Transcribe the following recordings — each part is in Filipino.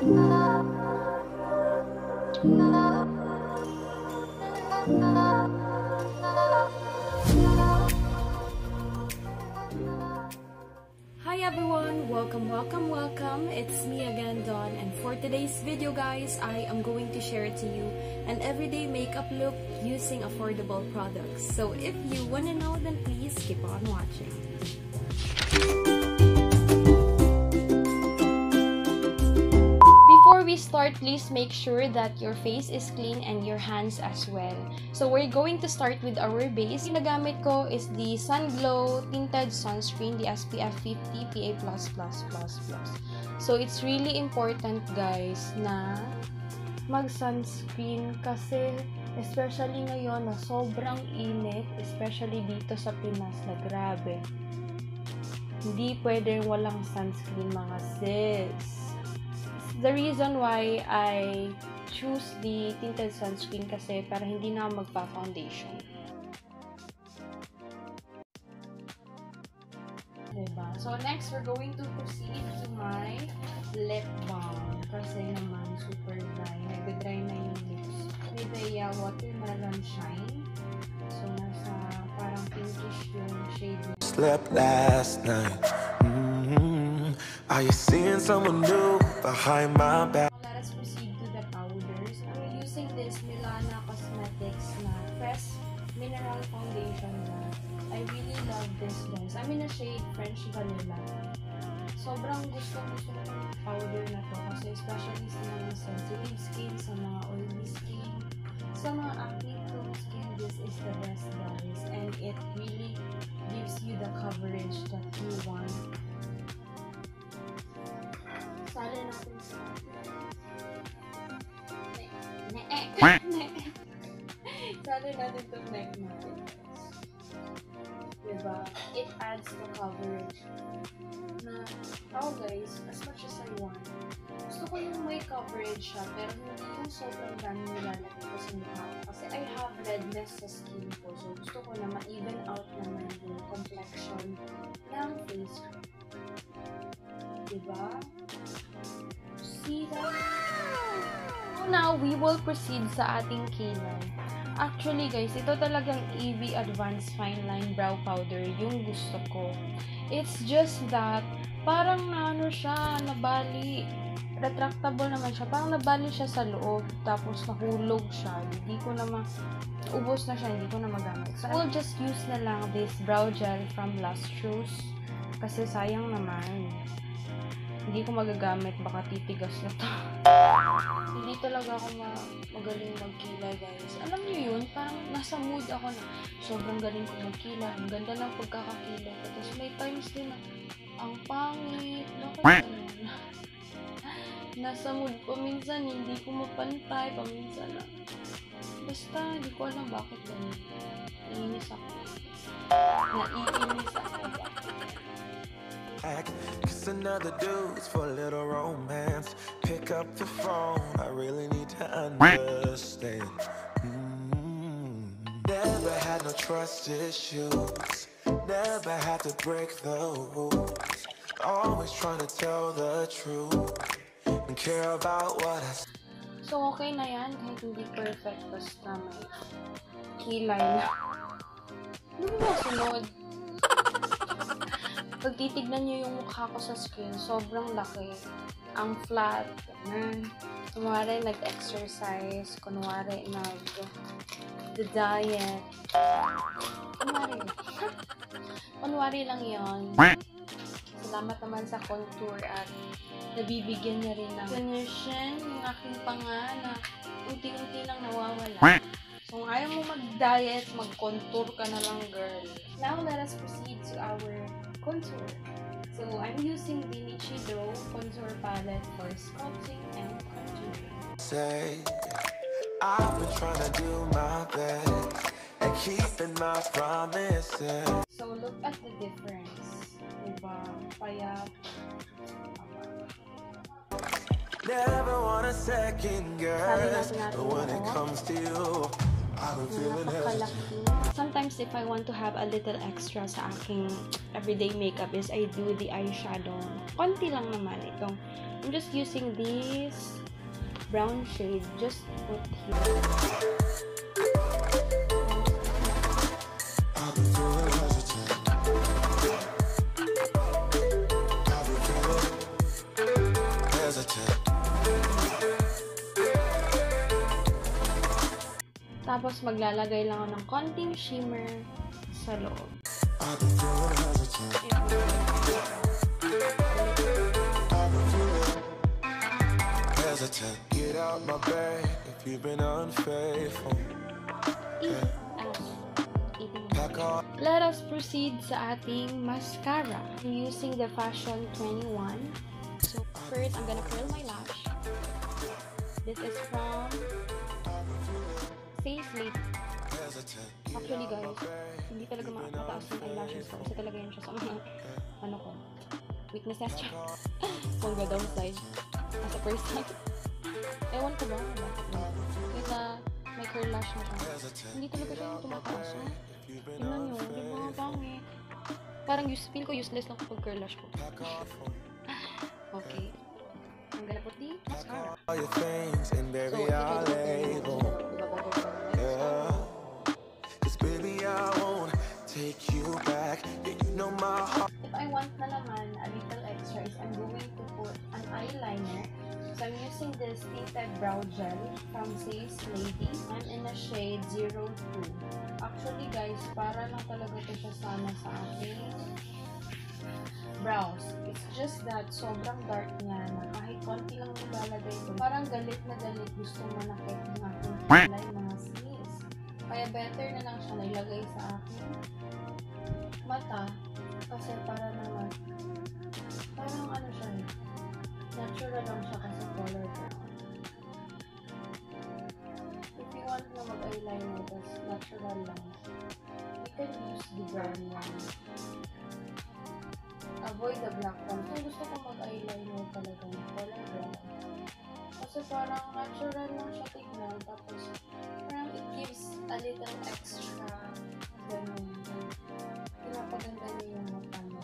Hi everyone! Welcome! It's me again, Dawn, and for today's video guys, I am going to share to you an everyday makeup look using affordable products. So if you wanna know, then please keep on watching. Before we start, please make sure that your face is clean and your hands as well. So we're going to start with our base. Yung nagamit ko is the Sun Glow Tinted Sunscreen, the SPF 50 PA++++. So it's really important guys na mag-sunscreen kasi especially ngayon na sobrang init, especially dito sa Pinas na grabe. Hindi pwede walang sunscreen mga sis. The reason why I choose the tinted sunscreen kasi para hindi na magpa-foundation. Diba? So next, we're going to proceed to my lip balm. Kasi naman super dry. Nag-dry na yung lips. NIVEA Watermelon Shine. So nasa parang pinkish yung shade. Slept last night. Are you seeing someone new behind my back? Let us proceed to the powders. I'm using this ELLANA Cosmetics na Fresh Mineral Foundation na. I really love this guys. I'm in a shade French Vanilla. Sobrang gusto ko ng powder na to kasi especially sa mga sensitive skin, sa mga oily skin, sa mga acne prone skin, this is the best guys. And it really gives you the coverage that you want. Sali natin sa sali natin itong neck natin. Diba? It adds the coverage na, guys, as much as I want. Gusto ko yung may coverage siya, pero hindi yung sobrang dami nilalagay ko sa mukha ko. Kasi I have redness sa skin ko. So, gusto ko na ma-even out naman yung complexion ng face ko. Diba? See that? So now, we will proceed sa ating kilay. Actually guys, ito talagang EV Advanced Fine Line Brow Powder yung gusto ko. It's just that, parang ano siya, nabali. Retractable naman siya. Parang nabali siya sa loob. Tapos nahulog siya. Hindi ko na ubos na siya. Hindi ko na magamit. So, I'll just use na lang this brow gel from LUSTROUS. Kasi sayang naman. Hindi ko magagamit, baka titigas na to. Hindi talaga ako magaling magkilay, guys. Alam niyo yun, parang nasa mood ako na sobrang galing ko magkilay. Ang ganda ng pagkakakilay ko. Tapos may times din na ang pangit. Bakit ganun? Nasa mood ko. Minsan, hindi ko mapantay. Paminsan na. Basta, hindi ko alam bakit ganun. Naiinis ako. Kiss another dude's for a little romance. Pick up the phone, I really need to understand. Never had no trust issues. Never had to break the rules. Always trying to tell the truth and care about what I say. So okay na yan, kahit hindi perfect, basta may kilay na. Ano ba sunod? Pag titignan nyo yung mukha ko sa screen, sobrang laki. Ang flat. Kunwari nag-exercise. Kunwari nag-diet. Kunwari lang yon. Salamat naman sa contour at nabibigyan niya rin ng definition yung aking panga na unti-unti lang nawawala. So, kung ayaw mo mag-diet, mag-contour ka na lang, girl. Now, let us proceed to our contour. So, I'm using the NICHIDO contour palette for sculpting and contouring. Say, I've been trying to do my best and keeping my promises. So, look at the difference. Diba? Payat. Never want a second guess, but when it comes to you, I've been feeling hesitant. Sometimes if I want to have a little extra sa aking everyday makeup is I do the eyeshadow. Konti lang naman itong I'm just using this brown shade just put here. Tapos maglalagay lang ako ng konting shimmer sa loob. Get out my bed if you've been unfaithful. Let us proceed sa ating mascara. I'm using the Fashion 21. So first, I'm gonna curl my lash. This is from SULIT. Actually guys, hindi talaga mataas yung eyelashes ko kasi talaga yun siya sa mga weaknesses siya. Kung ga downside as a person. Ewan ko ba? Kaya may curl lash na siya. Hindi talaga siya yung tumataas. Tingnan nyo, di ba pangit? Parang feel ko useless lang kapag curl lash ko. Okay. I'm gonna put the mascara. So, if I want na naman a little extra is I'm going to put an eyeliner. So I'm using this tinted brow gel from Reyes Lady. I'm in a shade 02. Actually guys, para lang talaga ito siya sana sa aking brows. It's just that sobrang dark niya na kahit konti lang nilalagay ko. Parang galit na galit gusto manakit ng aking kilay mga sis. Kaya better na lang siya nilagay sa aking mata. Kasi para naman, parang ano siya, natural lang siya kasi color brown. If you want na mag-eyeliner, that's natural lang. You can use the brown one. Avoid the black one. Kung gusto ko mag-eyeliner talaga, color brown. Kasi parang natural lang siya tignan. Tapos, parang it gives a little extra ganun. Pinapaganda niya yung mata mo.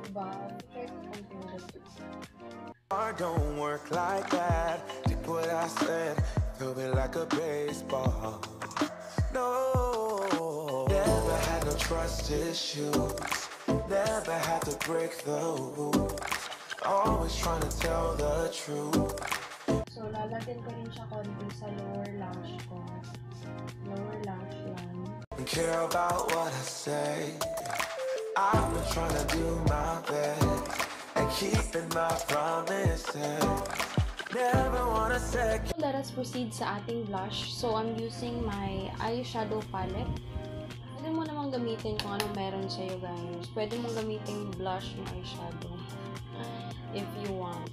Diba? Try to compare the two. Don't work like that. Take what I said, throw it like a baseball. No, never had no trust issues. Never had to break the rules. Always trying to tell the truth. So, lalagyan ko rin siya konti sa lower lash ko. Lower lash line. Don't care about what I say. I've been trying to do my best and keeping my promises. Never wanna second. Let us proceed sa ating blush. So, I'm using my eyeshadow palette. Pwede mo namang gamitin kung anong meron sa'yo guys. Pwede mong gamitin blush ng eyeshadow. If you want.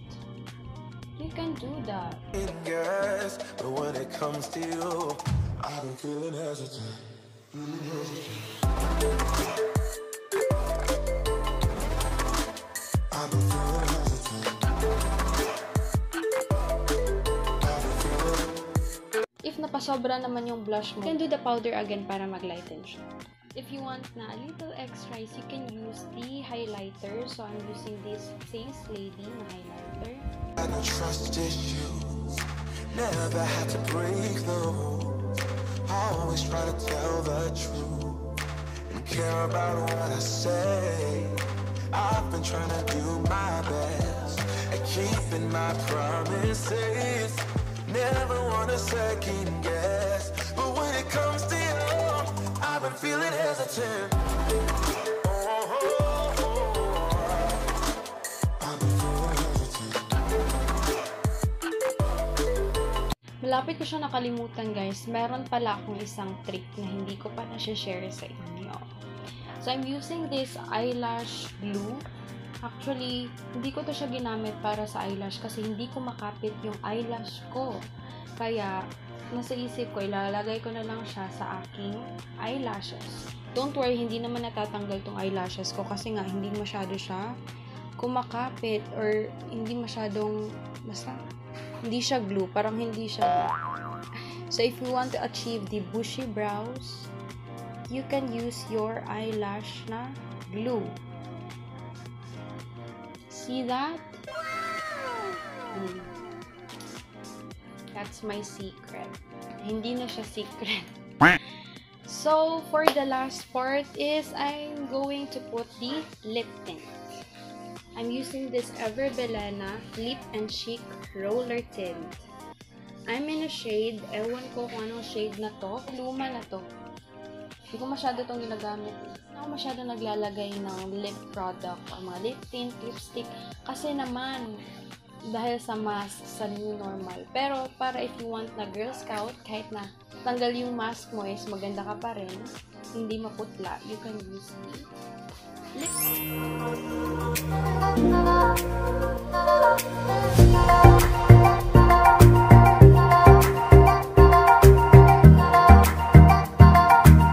You can do that. Yes, but when it comes to you, I've been feeling hesitant. If napasobra naman yung blush mo, you can do the powder again para mag-lighten siya. If you want na a little extras, you can use the highlighter. So, I'm using this Reyes Lady na highlighter. I don't trust issues, never had to break the rules. Always try to tell the truth and care about what I say. I've been trying to do my best at keeping my promises. Never want to second guess, but when it comes to you, I've been feeling hesitant. Malapit ko siya nakalimutan guys. Meron pala akong isang trick na hindi ko pa na-share sa inyo. So, I'm using this eyelash glue. Actually, hindi ko to siya ginamit para sa eyelash kasi hindi ko makapit yung eyelash ko. Kaya, nasa isip ko, ilalagay ko na lang siya sa aking eyelashes. Don't worry, hindi naman natatanggal tong eyelashes ko kasi nga, hindi masyado siya kumakapit or hindi masyadong, basta, hindi siya glue. Parang hindi siya glue. So, if you want to achieve the bushy brows, you can use your eyelash na glue. See that? That's my secret. Hindi na siya secret. So, for the last part is I'm going to put the lip tint. I'm using this ELLANA Lip and Cheek Roller Tint. I'm in a shade, ewan ko kung anong shade na to. Luma na to. Hindi ko masyado itong ginagamit. Hindi ako masyado naglalagay ng lip product o mga lip tint, lipstick. Kasi naman, dahil sa mask, sa new normal. Pero, para if you want na Girl Scout, kahit na tanggal yung mask mo is maganda ka pa rin, hindi maputla, you can use the lipstick.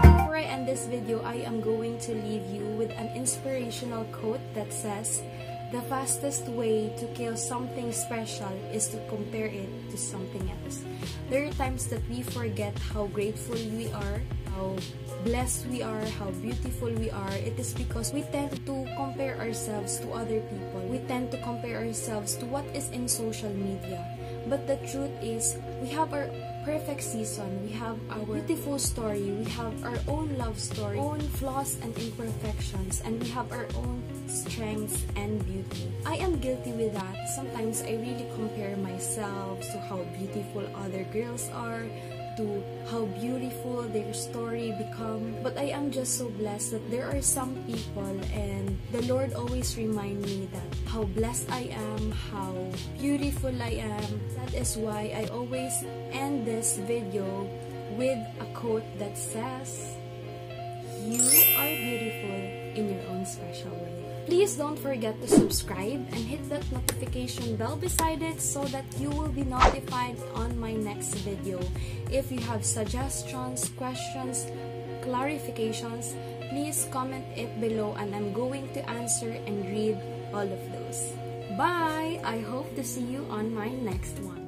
Before I end this video, I am going to leave you with an inspirational quote that says, "The fastest way to kill something special is to compare it to something else." There are times that we forget how grateful we are, how blessed we are, how beautiful we are. It is because we tend to compare ourselves to other people. We tend to compare ourselves to what is in social media. But the truth is, we have our perfect season, we have our beautiful story, we have our own love story, own flaws and imperfections, and we have our own strengths and beauty. I am guilty with that. Sometimes I really compare myself to how beautiful other girls are, to how beautiful their story become. But I am just so blessed that there are some people, and the Lord always remind me that how blessed I am, how beautiful I am. That is why I always end this video with a quote that says, "You are beautiful in your own special way." Please don't forget to subscribe and hit that notification bell beside it so that you will be notified on my next video. If you have suggestions, questions, clarifications, please comment it below and I'm going to answer and read all of those. Bye! I hope to see you on my next one.